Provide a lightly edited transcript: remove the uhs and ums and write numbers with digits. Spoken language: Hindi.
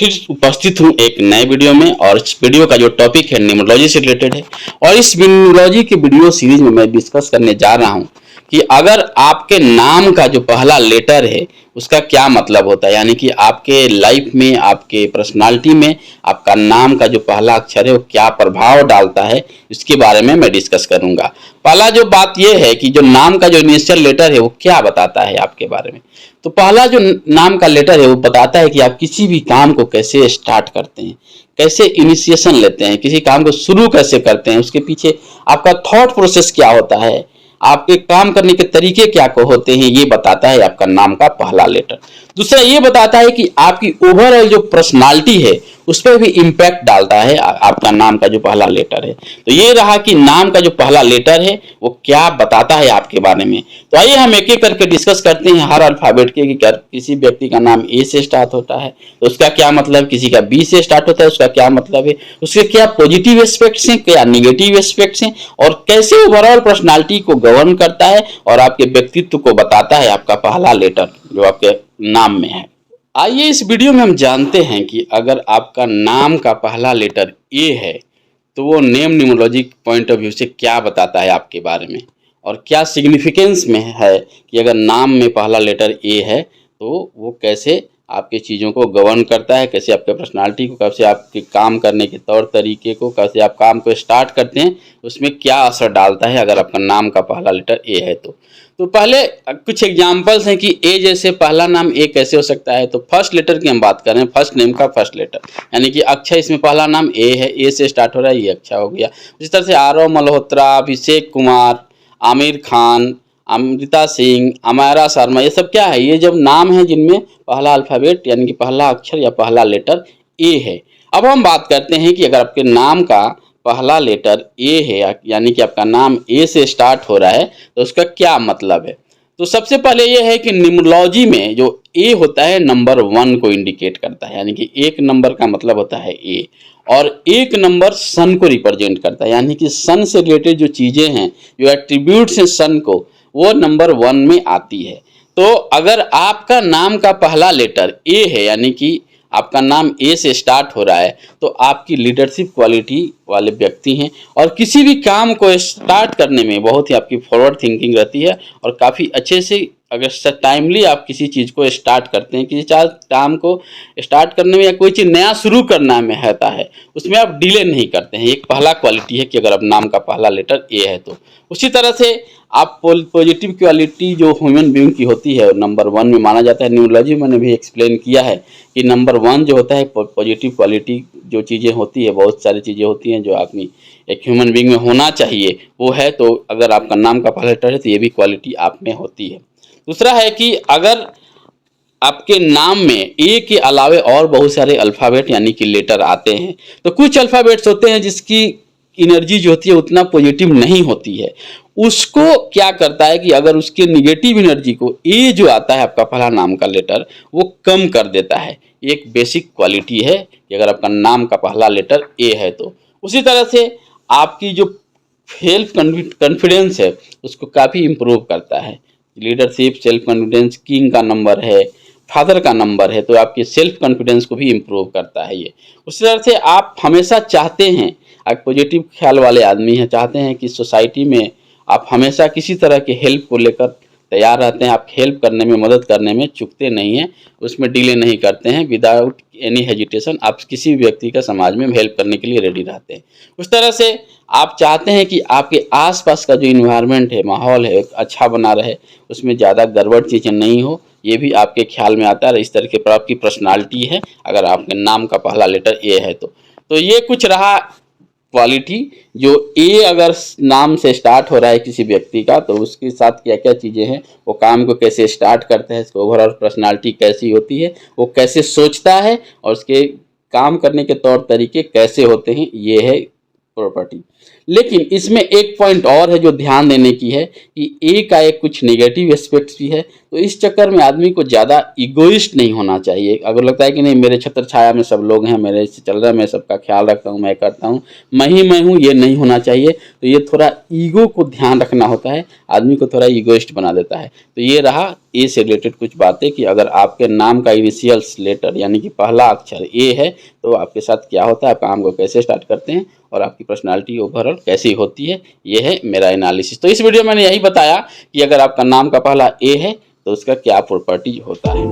फिर उपस्थित हूँ एक नए वीडियो में। और इस वीडियो का जो टॉपिक है न्यूमरोलॉजी से रिलेटेड है। और इस न्यूमरोलॉजी के वीडियो सीरीज में मैं डिस्कस करने जा रहा हूँ कि अगर आपके नाम का जो पहला लेटर है उसका क्या मतलब होता है, यानी कि आपके लाइफ में, आपके पर्सनालिटी में आपका नाम का जो पहला अक्षर है वो क्या प्रभाव डालता है, इसके बारे में मैं डिस्कस करूंगा। पहला जो बात यह है कि जो नाम का जो इनिशियल लेटर है वो क्या बताता है आपके बारे में। तो पहला जो नाम का लेटर है वो बताता है कि आप किसी भी काम को कैसे स्टार्ट करते हैं, कैसे इनिशिएशन लेते हैं, किसी काम को शुरू कैसे करते हैं, उसके पीछे आपका थॉट प्रोसेस क्या होता है, आपके काम करने के तरीके क्या को होते हैं, ये बताता है आपका नाम का पहला लेटर। दूसरा ये बताता है कि आपकी ओवरऑल जो पर्सनालिटी है उस पर भी इम्पैक्ट डालता है आपका नाम का जो पहला लेटर है। तो ये रहा कि नाम का जो पहला लेटर है वो क्या बताता है आपके बारे में। तो आइए हम एक एक करके डिस्कस करते हैं हर अल्फाबेट के कि किसी व्यक्ति का नाम ए से स्टार्ट होता है तो उसका क्या मतलब, किसी का बी से स्टार्ट होता है उसका क्या मतलब है, उसके क्या पॉजिटिव एस्पेक्ट्स हैं, क्या निगेटिव एस्पेक्ट्स हैं, और कैसे ओवरऑल पर्सनालिटी को गवर्न करता है और आपके व्यक्तित्व को बताता है आपका पहला लेटर जो आपके नाम में है। आइए इस वीडियो में हम जानते हैं कि अगर आपका नाम का पहला लेटर ए है तो वो name numerology point of view से क्या बताता है आपके बारे में, और क्या सिग्निफिकेंस में है कि अगर नाम में पहला लेटर ए है तो वो कैसे आपकी चीज़ों को गवर्न करता है, कैसे आपके पर्सनालिटी को, कैसे आपके काम करने के तौर तरीके को, कैसे आप काम को स्टार्ट करते हैं, उसमें क्या असर डालता है अगर आपका नाम का पहला लेटर ए है तो पहले कुछ एग्जांपल्स हैं कि ए जैसे पहला नाम ए कैसे हो सकता है। तो फर्स्ट लेटर की हम बात करें, फर्स्ट नेम का फर्स्ट लेटर यानी कि अक्षय, इसमें पहला नाम ए है, ए से स्टार्ट हो रहा है, ये अच्छा हो गया। इस तरह से आरव मल्होत्रा, अभिषेक कुमार, आमिर खान, अमृता सिंह, अमायरा शर्मा, ये सब क्या है, ये जब नाम है जिनमें पहला अल्फ़ाबेट यानी कि पहला अक्षर या पहला लेटर ए है। अब हम बात करते हैं कि अगर आपके नाम का पहला लेटर ए है यानी कि आपका नाम ए से स्टार्ट हो रहा है तो उसका क्या मतलब है। तो सबसे पहले ये है कि न्यूमरोलॉजी में जो ए होता है नंबर 1 को इंडिकेट करता है, यानी कि एक नंबर का मतलब होता है ए, और एक नंबर सन को रिप्रेजेंट करता है, यानी कि सन से रिलेटेड जो चीज़ें हैं, जो एट्रीब्यूट्स हैं सन को, वो नंबर 1 में आती है। तो अगर आपका नाम का पहला लेटर ए है यानी कि आपका नाम ए से स्टार्ट हो रहा है तो आपकी लीडरशिप क्वालिटी वाले व्यक्ति हैं, और किसी भी काम को स्टार्ट करने में बहुत ही आपकी फॉरवर्ड थिंकिंग रहती है, और काफ़ी अच्छे से अगर टाइमली आप किसी चीज़ को स्टार्ट करते हैं, किसी काम को स्टार्ट करने में या कोई चीज़ नया शुरू करना में रहता है उसमें आप डिले नहीं करते हैं। एक पहला क्वालिटी है कि अगर आप नाम का पहला लेटर ए है तो। उसी तरह से आप पॉजिटिव क्वालिटी जो ह्यूमन बीइंग की होती है नंबर 1 में माना जाता है। न्यूमरोलॉजी मैंने भी एक्सप्लेन किया है कि नंबर 1 जो होता है पॉजिटिव क्वालिटी जो चीज़ें होती है, बहुत सारी चीज़ें होती हैं जो आदमी एक ह्यूमन बीइंग में होना चाहिए वो है। तो अगर आपका नाम का पहला लेटर है तो ये भी क्वालिटी आप में होती है। दूसरा है कि अगर आपके नाम में ए के अलावे और बहुत सारे अल्फ़ाबेट यानी कि लेटर आते हैं तो कुछ अल्फ़ाबेट्स होते हैं जिसकी एनर्जी जो होती है उतना पॉजिटिव नहीं होती है, उसको क्या करता है कि अगर उसके निगेटिव एनर्जी को ए जो आता है आपका पहला नाम का लेटर वो कम कर देता है। एक बेसिक क्वालिटी है कि अगर आपका नाम का पहला लेटर ए है तो। उसी तरह से आपकी जो सेल्फ कॉन्फिडेंस है उसको काफ़ी इम्प्रूव करता है। लीडरशिप, सेल्फ कॉन्फिडेंस, किंग का नंबर है, फादर का नंबर है, तो आपके सेल्फ कॉन्फिडेंस को भी इम्प्रूव करता है ये। उसी तरह से आप हमेशा चाहते हैं, आप पॉजिटिव ख्याल वाले आदमी हैं, चाहते हैं कि सोसाइटी में आप हमेशा किसी तरह के हेल्प को लेकर तैयार रहते हैं, आप हेल्प करने में, मदद करने में चूकते नहीं हैं, उसमें डिले नहीं करते हैं, विदाउट एनी हेजिटेशन आप किसी भी व्यक्ति का समाज में हेल्प करने के लिए रेडी रहते हैं। उस तरह से आप चाहते हैं कि आपके आसपास का जो इन्वायरमेंट है, माहौल है, अच्छा बना रहे, उसमें ज़्यादा गड़बड़ चीज़ें नहीं हो, ये भी आपके ख्याल में आता है। इस तरह की आपकी पर्सनालिटी है अगर आपके नाम का पहला लेटर ए है तो ये कुछ रहा क्वालिटी। जो ए अगर नाम से स्टार्ट हो रहा है किसी व्यक्ति का तो उसके साथ क्या क्या चीज़ें हैं, वो काम को कैसे स्टार्ट करते हैं, इसकी ओवरऑल पर्सनालिटी कैसी होती है, वो कैसे सोचता है और उसके काम करने के तौर तरीके कैसे होते हैं, ये है प्रॉपर्टी। लेकिन इसमें एक पॉइंट और है जो ध्यान देने की है कि ए का एक कुछ नेगेटिव एस्पेक्ट्स भी है। तो इस चक्कर में आदमी को ज़्यादा इगोइस्ट नहीं होना चाहिए। अगर लगता है कि नहीं मेरे छत्र छाया में सब लोग हैं, मेरे से चल रहा है, मैं सबका ख्याल रखता हूँ, मैं करता हूँ, मैं हूँ, ये नहीं होना चाहिए। तो ये थोड़ा ईगो को ध्यान रखना होता है, आदमी को थोड़ा इगोइस्ट बना देता है। तो ये रहा ए से रिलेटेड कुछ बातें कि अगर आपके नाम का इनिशियल्स लेटर यानी कि पहला अक्षर ए है तो आपके साथ क्या होता है, आप काम को कैसे स्टार्ट करते हैं और आपकी पर्सनालिटी ओवरऑल कैसी होती है। ये है मेरा एनालिसिस। तो इस वीडियो में मैंने यही बताया कि अगर आपका नाम का पहला ए है तो उसका क्या प्रॉपर्टीज होता है।